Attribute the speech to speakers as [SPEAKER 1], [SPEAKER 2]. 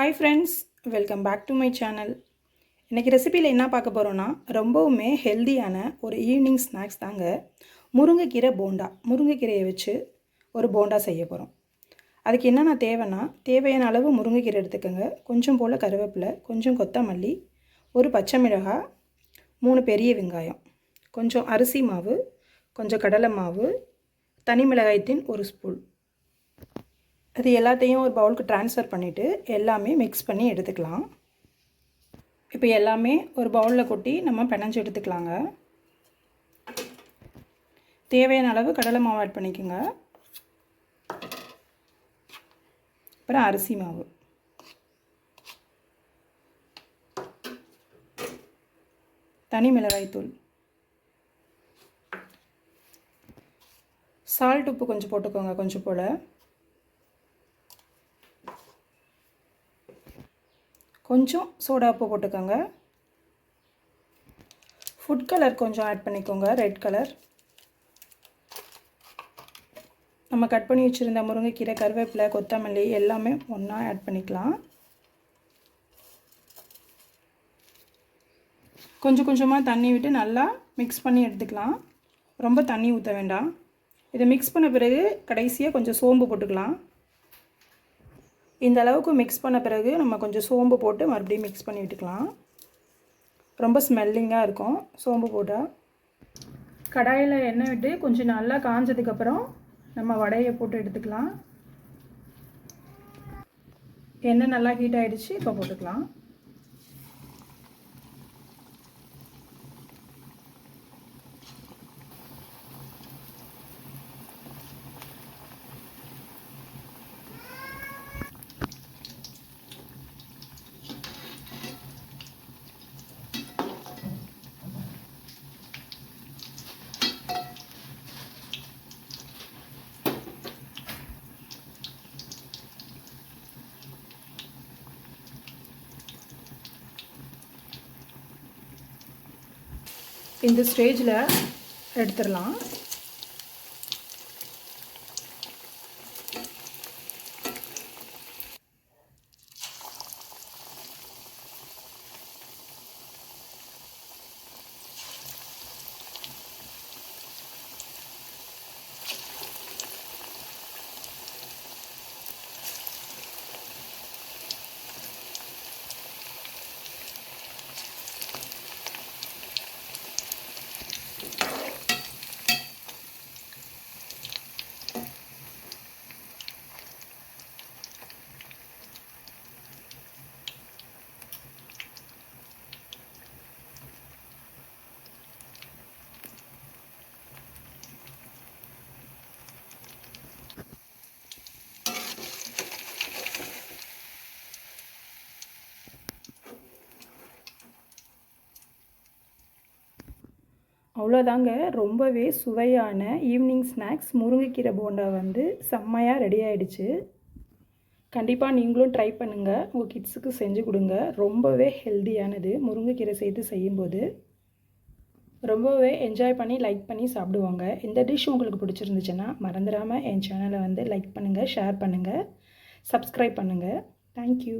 [SPEAKER 1] Hi friends, welcome back to my channel. இன்றைக்கி ரெசிபியில் என்ன பார்க்க போகிறோன்னா, ரொம்பவுமே ஹெல்தியான ஒரு ஈவினிங் ஸ்நாக்ஸ் தாங்க. முருங்கைக்கீரை போண்டா. முருங்கைக்கீரையை வச்சு ஒரு போண்டா செய்ய போகிறோம். அதுக்கு என்னென்ன தேவைன்னா, தேவையான அளவு முருங்கைக்கீரை எடுத்துக்கோங்க. கொஞ்சம் போல் கருவேப்பிலை, கொஞ்சம் கொத்தமல்லி, ஒரு பச்சை மிளகாய், 3 பெரிய வெங்காயம், கொஞ்சம் அரிசி மாவு, கொஞ்சம் கடலை மாவு, தனி மிளகாய்த்தூள் 1 ஸ்பூன். அது எல்லாத்தையும் ஒரு பவுலுக்கு ட்ரான்ஸ்ஃபர் பண்ணிவிட்டு எல்லாமே மிக்ஸ் பண்ணி எடுத்துக்கலாம். இப்போ எல்லாமே ஒரு பவுலில் கொட்டி நம்ம பிணைஞ்சு எடுத்துக்கலாங்க. தேவையான அளவு கடலை மாவு ஆட் பண்ணிக்கோங்க. அப்புறம் அரிசி மாவு, தனி மிளகாய்த்தூள், சால்ட் உப்பு கொஞ்சம் போட்டுக்கோங்க, கொஞ்சம் போல். கொஞ்சம் சோடா உப்பு போட்டுக்கோங்க. ஃபுட் கலர் கொஞ்சம் ஆட் பண்ணிக்கோங்க, ரெட் கலர். நம்ம கட் பண்ணி வச்சுருந்த முருங்கைக்கீரை, கருவேப்பிலை, கொத்தமல்லி எல்லாமே ஒன்றா ஆட் பண்ணிக்கலாம். கொஞ்சம் கொஞ்சமாக தண்ணி விட்டு நல்லா மிக்ஸ் பண்ணி எடுத்துக்கலாம். ரொம்ப தண்ணி ஊற்ற வேண்டாம். இதை மிக்ஸ் பண்ண பிறகு கடைசியாக கொஞ்சம் சோம்பு போட்டுக்கலாம். இந்த அளவுக்கு மிக்ஸ் பண்ண பிறகு நம்ம கொஞ்சம் சோம்பு போட்டு மறுபடியும் மிக்ஸ் பண்ணி விட்டுக்கலாம். ரொம்ப ஸ்மெல்லிங்காக இருக்கும் சோம்பு போட்டால். கடாயில் எண்ணெய் விட்டு கொஞ்சம் நல்லா காஞ்சதுக்கப்புறம் நம்ம வடையை போட்டு எடுத்துக்கலாம். எண்ணெய் நல்லா ஹீட் ஆகிடுச்சு, இப்போ போட்டுக்கலாம். இந்த ஸ்டேஜில் எடுத்துடலாம். அவ்வளோதாங்க, ரொம்பவே சுவையான ஈவினிங் ஸ்நாக்ஸ் முருங்கைக்கீரை போண்டா செம்மையாக ரெடி ஆகிடுச்சு. கண்டிப்பாக நீங்களும் ட்ரை பண்ணுங்கள், உங்கள் கிட்ஸுக்கு செஞ்சு கொடுங்க. ரொம்பவே ஹெல்தியானது. முருங்கைக்கீரை சேர்த்து செய்யும்போது ரொம்பவே என்ஜாய் பண்ணி லைக் பண்ணி சாப்பிடுவாங்க. இந்த டிஷ் உங்களுக்கு பிடிச்சிருந்துச்சுன்னா மறந்துடாமல் என் சேனலை லைக் பண்ணுங்கள், ஷேர் பண்ணுங்கள், சப்ஸ்கிரைப் பண்ணுங்கள். தேங்க்யூ.